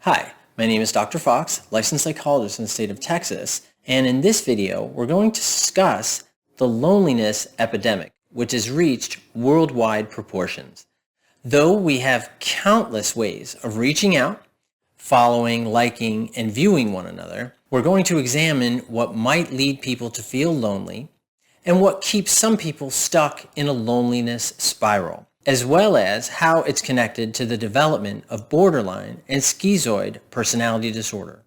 Hi, my name is Dr. Fox, licensed psychologist in the state of Texas, and in this video, we're going to discuss the loneliness epidemic, which has reached worldwide proportions. Though we have countless ways of reaching out, following, liking, and viewing one another, we're going to examine what might lead people to feel lonely and what keeps some people stuck in a loneliness spiral, as well as how it's connected to the development of borderline and schizoid personality disorder.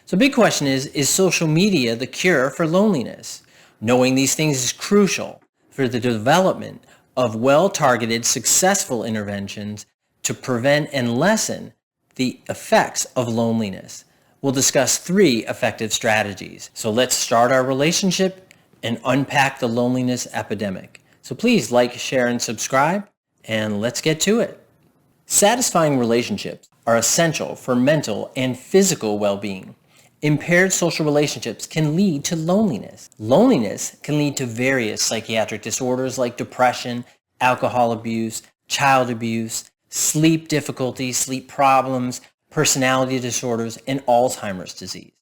So big question is social media the cure for loneliness? Knowing these things is crucial for the development of well-targeted, successful interventions to prevent and lessen the effects of loneliness. We'll discuss 3 effective strategies. So let's start our relationship and unpack the loneliness epidemic. So please like, share, and subscribe. And let's get to it. Satisfying relationships are essential for mental and physical well-being. Impaired social relationships can lead to loneliness. Loneliness can lead to various psychiatric disorders like depression, alcohol abuse, child abuse, sleep difficulties, sleep problems, personality disorders, and Alzheimer's disease.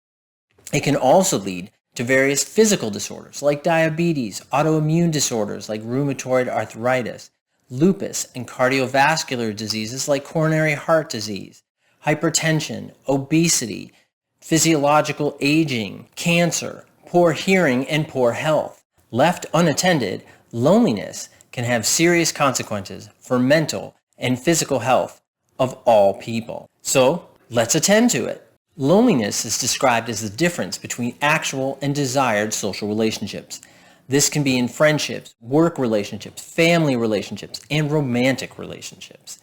It can also lead to various physical disorders like diabetes, autoimmune disorders like rheumatoid arthritis, lupus, and cardiovascular diseases like coronary heart disease, hypertension, obesity, physiological aging, cancer, poor hearing, and poor health. Left unattended, loneliness can have serious consequences for mental and physical health of all people. So let's attend to it. Loneliness is described as the difference between actual and desired social relationships. This can be in friendships, work relationships, family relationships, and romantic relationships.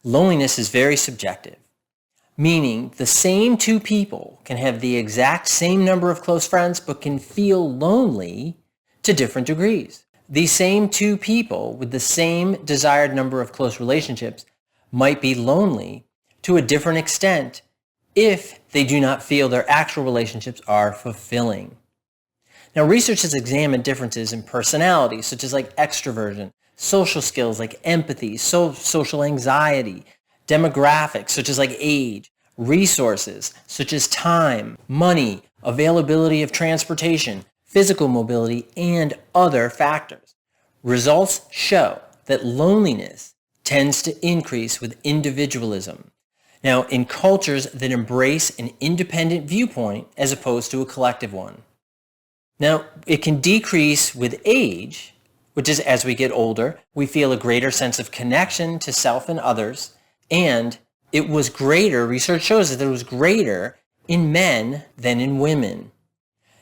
Loneliness is very subjective, meaning the same 2 people can have the exact same number of close friends but can feel lonely to different degrees. These same 2 people with the same desired number of close relationships might be lonely to a different extent if they do not feel their actual relationships are fulfilling. Now, research has examined differences in personality, such as like extraversion, social skills like empathy, social anxiety, demographics, such as like age, resources, such as time, money, availability of transportation, physical mobility, and other factors. Results show that loneliness tends to increase with individualism. Now, in cultures that embrace an independent viewpoint as opposed to a collective one. Now, it can decrease with age, which is as we get older, we feel a greater sense of connection to self and others, and it was greater, research shows that it was greater in men than in women.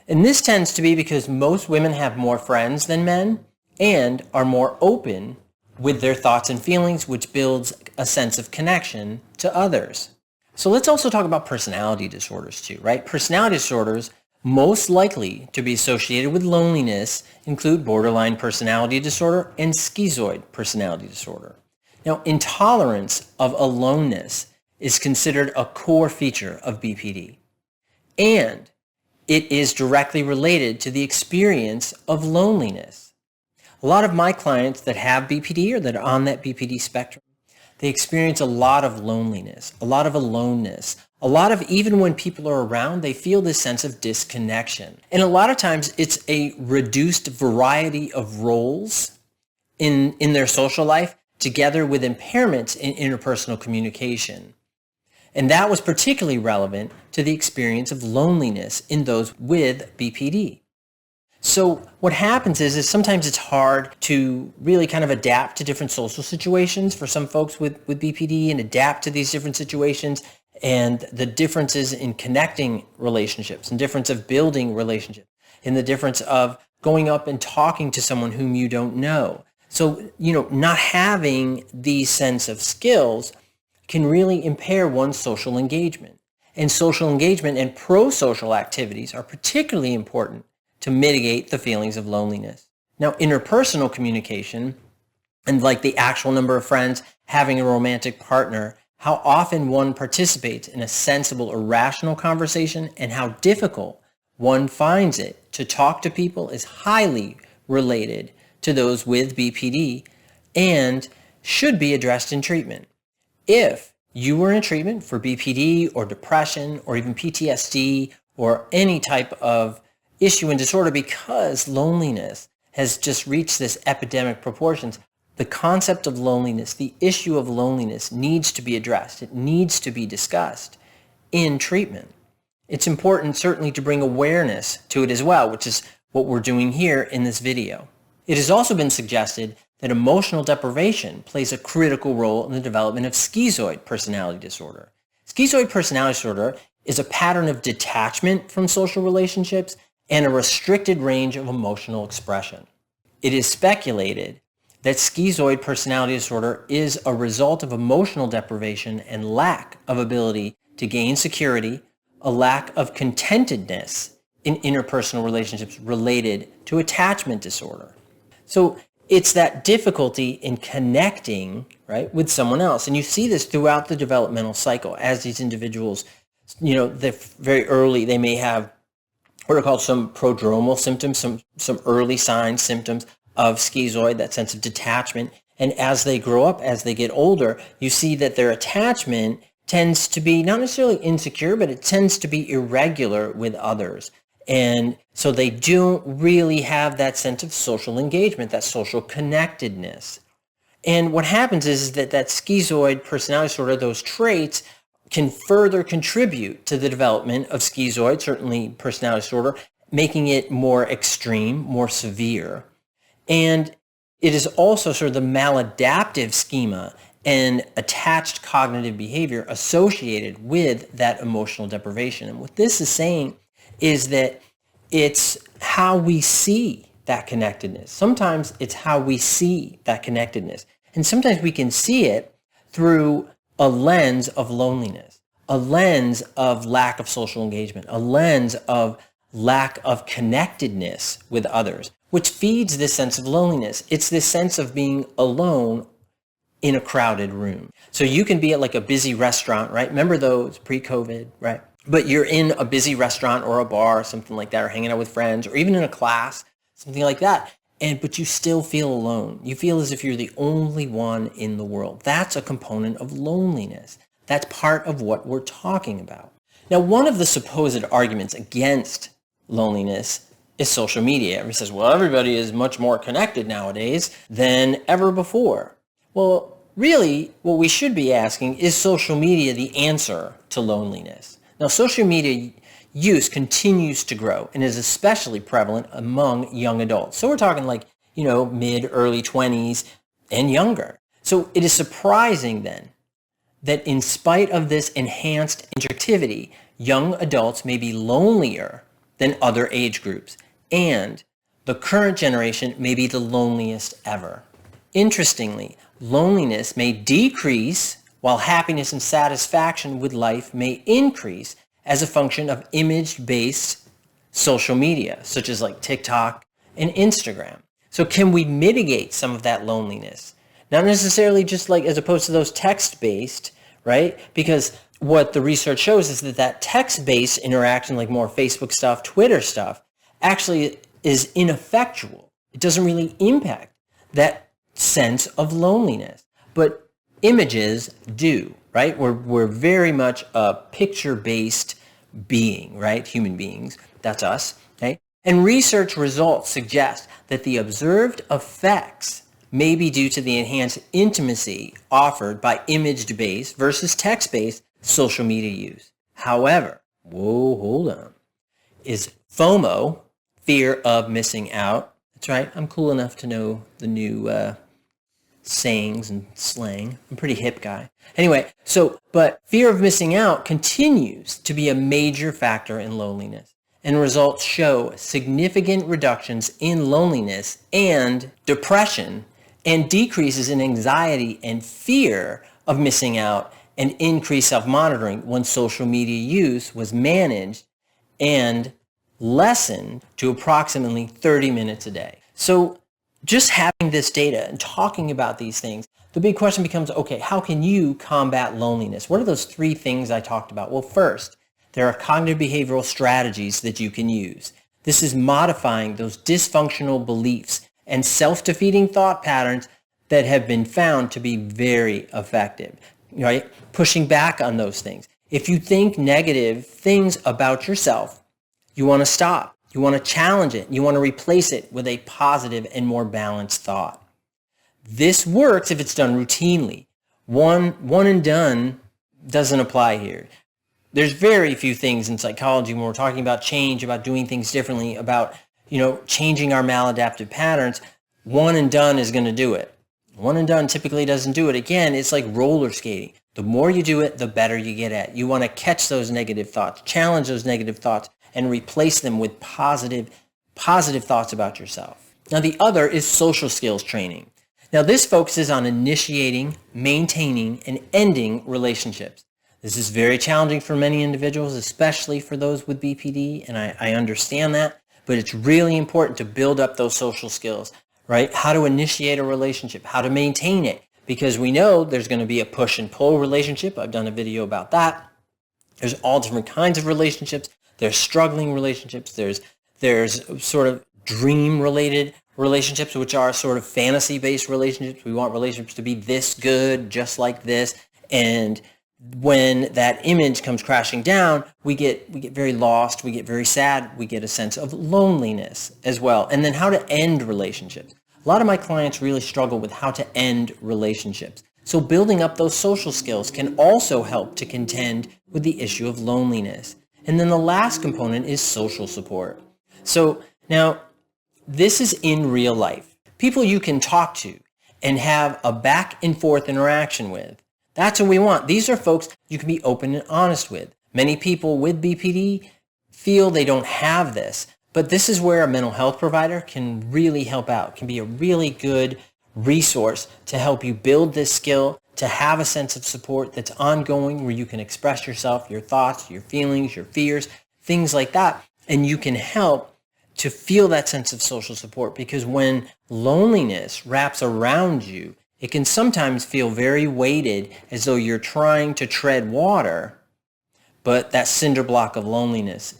And this tends to be because most women have more friends than men and are more open with their thoughts and feelings, which builds a sense of connection to others. So let's also talk about personality disorders too, right? Personality disorders most likely to be associated with loneliness include borderline personality disorder and schizoid personality disorder. Now, intolerance of aloneness is considered a core feature of BPD, and it is directly related to the experience of loneliness. A lot of my clients that have BPD or that are on that BPD spectrum, they experience a lot of loneliness, a lot of aloneness, a lot of, even when people are around, they feel this sense of disconnection. And a lot of times it's a reduced variety of roles in their social life together with impairments in interpersonal communication. And that was particularly relevant to the experience of loneliness in those with BPD. So what happens is sometimes it's hard to really kind of adapt to different social situations for some folks with BPD and adapt to these different situations and the differences in connecting relationships and difference of building relationships and the difference of going up and talking to someone whom you don't know. So, not having these sense of skills can really impair one's social engagement. And social engagement and pro-social activities are particularly important to mitigate the feelings of loneliness. Now, interpersonal communication and like the actual number of friends, having a romantic partner, how often one participates in a sensible or rational conversation, and how difficult one finds it to talk to people is highly related to those with BPD and should be addressed in treatment. If you were in treatment for BPD or depression or even PTSD or any type of issue and disorder because loneliness has just reached this epidemic proportions, the concept of loneliness, the issue of loneliness needs to be addressed. It needs to be discussed in treatment. It's important certainly to bring awareness to it as well, which is what we're doing here in this video. It has also been suggested that emotional deprivation plays a critical role in the development of schizoid personality disorder. Schizoid personality disorder is a pattern of detachment from social relationships and a restricted range of emotional expression. It is speculated that schizoid personality disorder is a result of emotional deprivation and lack of ability to gain security, a lack of contentedness in interpersonal relationships related to attachment disorder. So it's that difficulty in connecting, right, with someone else. And you see this throughout the developmental cycle as these individuals, they're very early, they may have what are called some prodromal symptoms, some early signs, symptoms of schizoid, that sense of detachment. And as they grow up, as they get older, you see that their attachment tends to be not necessarily insecure, but it tends to be irregular with others. And so they don't really have that sense of social engagement, that social connectedness. And what happens is that schizoid personality disorder, those traits, can further contribute to the development of schizoid, certainly personality disorder, making it more extreme, more severe. And it is also sort of the maladaptive schema and attached cognitive behavior associated with that emotional deprivation. And what this is saying is that it's how we see that connectedness. Sometimes it's how we see that connectedness. And sometimes we can see it through a lens of loneliness, a lens of lack of social engagement, a lens of lack of connectedness with others, which feeds this sense of loneliness. It's this sense of being alone in a crowded room. So you can be at like a busy restaurant, right? Remember those pre-COVID, right? But you're in a busy restaurant or a bar or something like that, or hanging out with friends, or even in a class, something like that. But you still feel alone. You feel as if you're the only one in the world. That's a component of loneliness. That's part of what we're talking about. Now, one of the supposed arguments against loneliness is social media. Everybody says, well, everybody is much more connected nowadays than ever before. Well, really, what we should be asking, is social media the answer to loneliness? Now, social media use continues to grow and is especially prevalent among young adults. So we're talking like, mid, early 20s and younger. So it is surprising then that in spite of this enhanced interactivity, young adults may be lonelier than other age groups, and the current generation may be the loneliest ever. Interestingly, loneliness may decrease while happiness and satisfaction with life may increase as a function of image-based social media, such as like TikTok and Instagram. So can we mitigate some of that loneliness? Not necessarily just like as opposed to those text-based, right? Because what the research shows is that text-based interaction, like more Facebook stuff, Twitter stuff, actually is ineffectual. It doesn't really impact that sense of loneliness. But images do, right? We're very much a picture-based being, right? Human beings, that's us, right? And research results suggest that the observed effects may be due to the enhanced intimacy offered by image-based versus text-based social media use. However, hold on, is FOMO, fear of missing out. That's right, I'm cool enough to know the new sayings and slang. I'm a pretty hip guy. Anyway, but fear of missing out continues to be a major factor in loneliness, and results show significant reductions in loneliness and depression and decreases in anxiety and fear of missing out and increased self-monitoring when social media use was managed and lessened to approximately 30 minutes a day. So just having this data and talking about these things, the big question becomes, okay, how can you combat loneliness? What are those three things I talked about? Well, first, there are cognitive behavioral strategies that you can use. This is modifying those dysfunctional beliefs and self-defeating thought patterns that have been found to be very effective. right? Pushing back on those things. If you think negative things about yourself, you want to stop. You want to challenge it. You want to replace it with a positive and more balanced thought. This works if it's done routinely. One and done doesn't apply here. There's very few things in psychology when we're talking about change, about doing things differently, about, changing our maladaptive patterns. One and done is going to do it. One and done typically doesn't do it. Again, it's like roller skating. The more you do it, the better you get at it. You want to catch those negative thoughts, challenge those negative thoughts, and replace them with positive thoughts about yourself. Now, the other is social skills training. Now, this focuses on initiating, maintaining, and ending relationships. This is very challenging for many individuals, especially for those with BPD, and I understand that, but it's really important to build up those social skills, right? How to initiate a relationship, how to maintain it, because we know there's going to be a push and pull relationship. I've done a video about that. There's all different kinds of relationships. There's struggling relationships. There's sort of dream-related relationships, which are sort of fantasy-based relationships. We want relationships to be this good, just like this, and when that image comes crashing down, we get very lost, we get very sad, we get a sense of loneliness as well. And then how to end relationships. A lot of my clients really struggle with how to end relationships. So building up those social skills can also help to contend with the issue of loneliness. And then the last component is social support. So now, this is in real life. People you can talk to and have a back and forth interaction with. That's what we want. These are folks you can be open and honest with. Many people with BPD feel they don't have this, but this is where a mental health provider can really help out, can be a really good resource to help you build this skill, to have a sense of support that's ongoing where you can express yourself, your thoughts, your feelings, your fears, things like that, and you can help to feel that sense of social support, because when loneliness wraps around you, it can sometimes feel very weighted, as though you're trying to tread water, but that cinder block of loneliness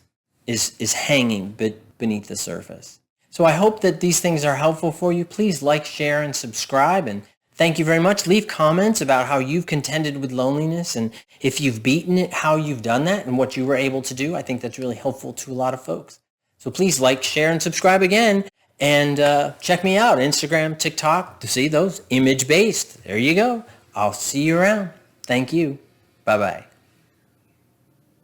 is hanging beneath the surface. So I hope that these things are helpful for you. Please like, share, and subscribe, and thank you very much. Leave comments about how you've contended with loneliness, and if you've beaten it, how you've done that, and what you were able to do. I think that's really helpful to a lot of folks. So please like, share, and subscribe again. And check me out, Instagram, TikTok, to see those image-based. There you go. I'll see you around. Thank you. Bye-bye.